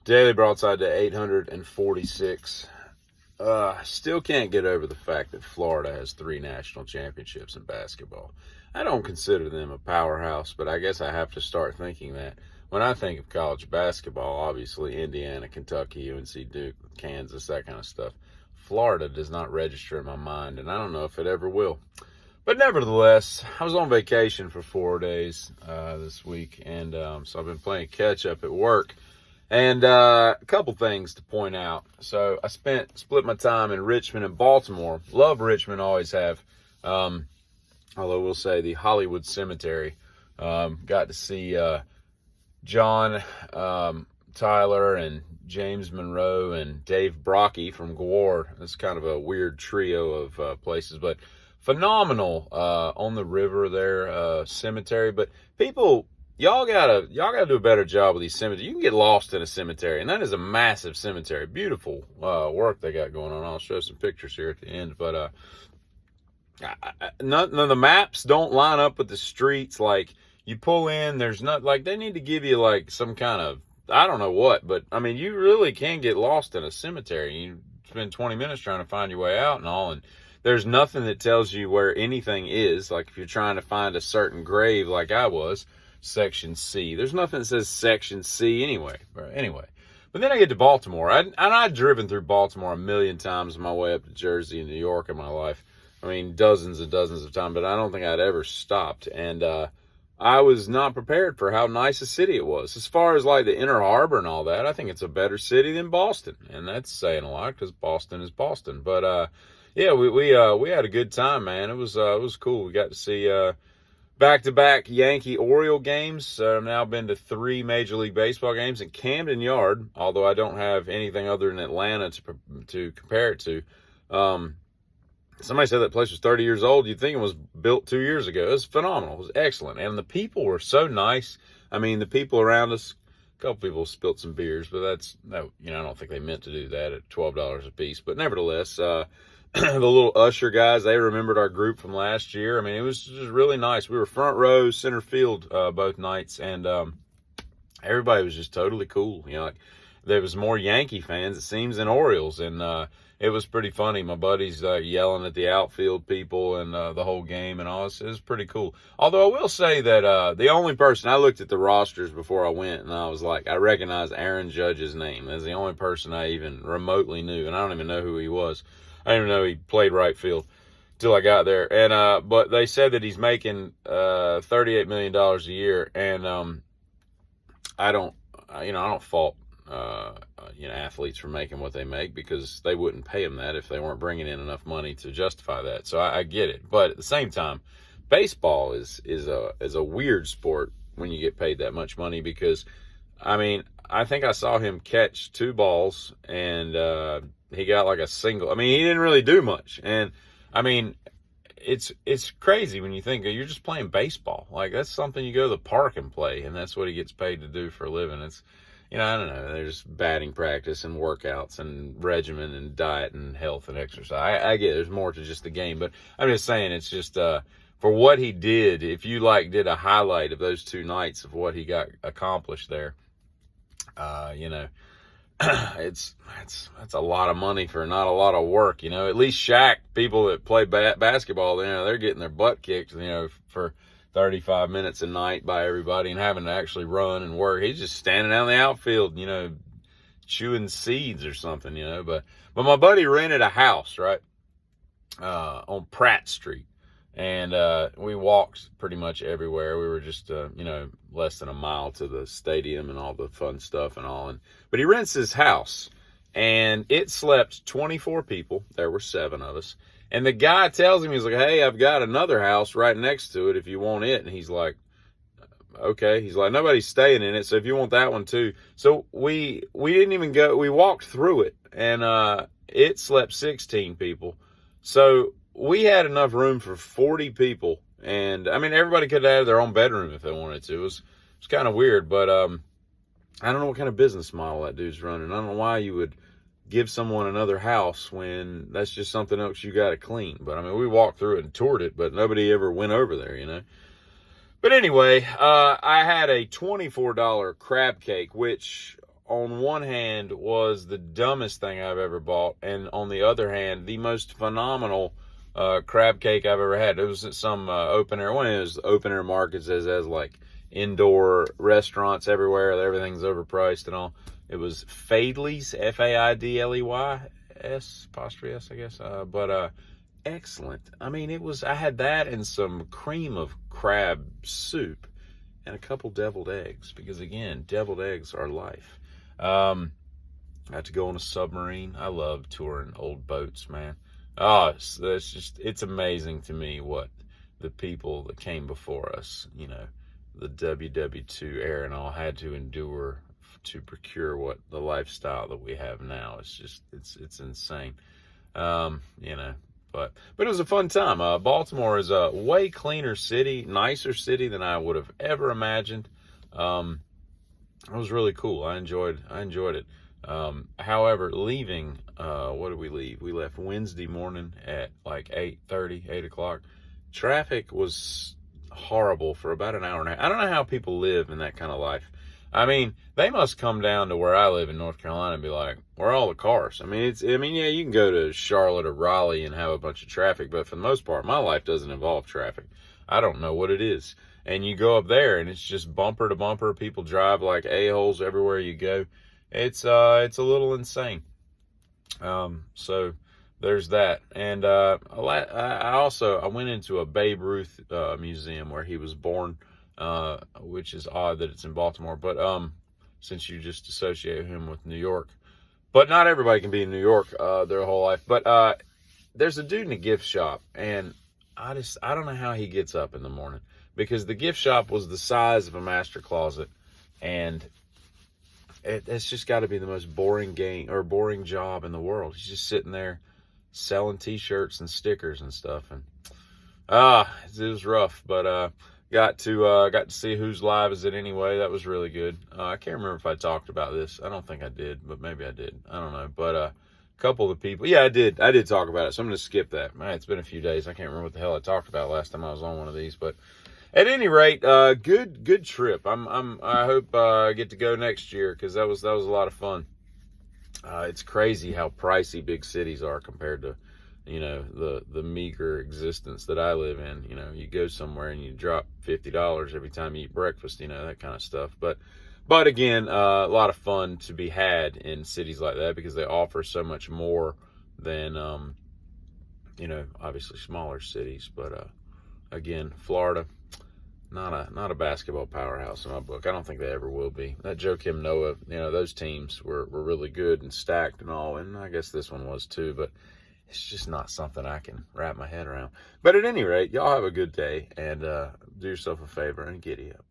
Daily Broadside to 846. Still can't get over the fact that Florida has 3 national championships in basketball. I don't consider them a powerhouse, but I guess I have to start thinking that. When I think of college basketball, obviously Indiana, Kentucky, UNC, Duke, Kansas, that kind of stuff. Florida does not register in my mind, and I don't know if it ever will. But nevertheless, I was on vacation for 4 days this week, and so I've been playing catch-up at work. And a couple things to point out. So I split my time in Richmond and Baltimore. Love Richmond, always have. Although we'll say the Hollywood Cemetery. Got to see John Tyler and James Monroe and Dave Brocky from Gwar. It's kind of a weird trio of places, but phenomenal on the river there cemetery. But people, y'all gotta do a better job with these cemeteries. You can get lost in a cemetery, and that is a massive cemetery. Beautiful work they got going on. I'll show some pictures here at the end, but none of the maps don't line up with the streets. Like, you pull in, there's not, like, they need to give you like some kind of, I don't know what, but I mean, you really can get lost in a cemetery. You spend 20 minutes trying to find your way out and all, and there's nothing that tells you where anything is. Like, if you're trying to find a certain grave, like I was, Section C. There's nothing that says Section C anyway. But then I get to Baltimore. I'd driven through Baltimore a million times on my way up to Jersey and New York in my life. I mean, dozens and dozens of times, but I don't think I'd ever stopped. And I was not prepared for how nice a city it was. As far as like the Inner Harbor and all that, I think it's a better city than Boston. And that's saying a lot because Boston is Boston. But yeah, we had a good time, man. It was cool. We got to see back-to-back Yankee-Oriole games. I've now been to 3 Major League Baseball games in Camden Yard, although I don't have anything other than Atlanta to compare it to. Somebody said that place was 30 years old. You'd think it was built 2 years ago. It was phenomenal. It was excellent. And the people were so nice. I mean, the people around us, a couple people spilled some beers, but I don't think they meant to do that at $12 a piece. But nevertheless, the little usher guys, they remembered our group from last year. I mean, it was just really nice. We were front row, center field both nights, and everybody was just totally cool. You know, like, there was more Yankee fans, it seems, than Orioles, and it was pretty funny. My buddies yelling at the outfield people and the whole game and all. It was pretty cool. Although I will say that the only person, I looked at the rosters before I went, and I was like, I recognized Aaron Judge's name. That's the only person I even remotely knew, and I don't even know who he was. I didn't even know he played right field till I got there. And but they said that he's making $38 million a year, and I don't fault athletes for making what they make, because they wouldn't pay them that if they weren't bringing in enough money to justify that. So I get it, but at the same time, baseball is a weird sport when you get paid that much money, because I mean, I think I saw him catch 2 balls and he got like a single. I mean, he didn't really do much. And I mean, it's crazy when you think you're just playing baseball. Like, that's something you go to the park and play, and that's what he gets paid to do for a living. It's, I don't know. There's batting practice and workouts and regimen and diet and health and exercise. I get it. There's more to just the game, but I'm just saying, it's just for what he did. If you did a highlight of those 2 nights of what he got accomplished there, that's a lot of money for not a lot of work. At least Shaq, people that play basketball, they're getting their butt kicked, for 35 minutes a night by everybody and having to actually run and work. He's just standing out in the outfield, chewing seeds or something, But my buddy rented a house, right, on Pratt Street. And we walked pretty much everywhere. We were just, less than a mile to the stadium and all the fun stuff and all. But he rents his house, and it slept 24 people. There were 7 of us. And the guy tells him, he's like, hey, I've got another house right next to it if you want it. And he's like, okay. He's like, nobody's staying in it, so if you want that one too. So we didn't even go. We walked through it, and it slept 16 people. So we had enough room for 40 people. And I mean, everybody could have their own bedroom if they wanted to. It was kind of weird, but I don't know what kind of business model that dude's running. I don't know why you would give someone another house when that's just something else you got to clean. But I mean, we walked through it and toured it, but nobody ever went over there, But anyway, I had a $24 crab cake, which on one hand, was the dumbest thing I've ever bought, and on the other hand, the most phenomenal crab cake I've ever had. It was at some open air, one of those open air markets that has like indoor restaurants everywhere. Everything's overpriced and all. It was Faidley's, Faidleys, apostrophe S, I guess. But excellent. I mean, I had that and some cream of crab soup and a couple deviled eggs, because again, deviled eggs are life. I had to go on a submarine. I love touring old boats, man. Oh, it's amazing to me what the people that came before us, the WW2 era and all, had to endure to procure what the lifestyle that we have now. It's insane. But it was a fun time. Baltimore is a way cleaner city, nicer city than I would have ever imagined. It was really cool. I enjoyed it. However, leaving, what did we leave? We left Wednesday morning at like 8:30, 8 o'clock. Traffic was horrible for about an hour and a half. I don't know how people live in that kind of life. I mean, they must come down to where I live in North Carolina and be like, where are all the cars? I mean, yeah, you can go to Charlotte or Raleigh and have a bunch of traffic, but for the most part, my life doesn't involve traffic. I don't know what it is. And you go up there and it's just bumper to bumper. People drive like a-holes everywhere you go. It's a little insane. So there's that. And I went into a Babe Ruth museum where he was born, which is odd that it's in Baltimore, but since you just associate him with New York. But not everybody can be in New York their whole life. But there's a dude in a gift shop, and I don't know how he gets up in the morning, because the gift shop was the size of a master closet, and it's just got to be the most boring job in the world. He's just sitting there selling t-shirts and stickers and stuff, and it was rough, but got to see Whose Live Is It Anyway. That was really good. I can't remember if I talked about this. I don't think I did, but maybe I did. I don't know. But a couple of the people, yeah, I did talk about it. So I'm going to skip that. Man, it's been a few days. I can't remember what the hell I talked about last time I was on one of these. But at any rate, good trip. I hope I get to go next year, because that was a lot of fun. It's crazy how pricey big cities are compared to, the meager existence that I live in. You go somewhere and you drop $50 every time you eat breakfast, that kind of stuff. But again, a lot of fun to be had in cities like that, because they offer so much more than, obviously smaller cities. But again, Florida, not a basketball powerhouse in my book. I don't think they ever will be. That Joakim Noah, those teams were really good and stacked and all, and I guess this one was too, but it's just not something I can wrap my head around. But at any rate, y'all have a good day, and do yourself a favor and giddy up.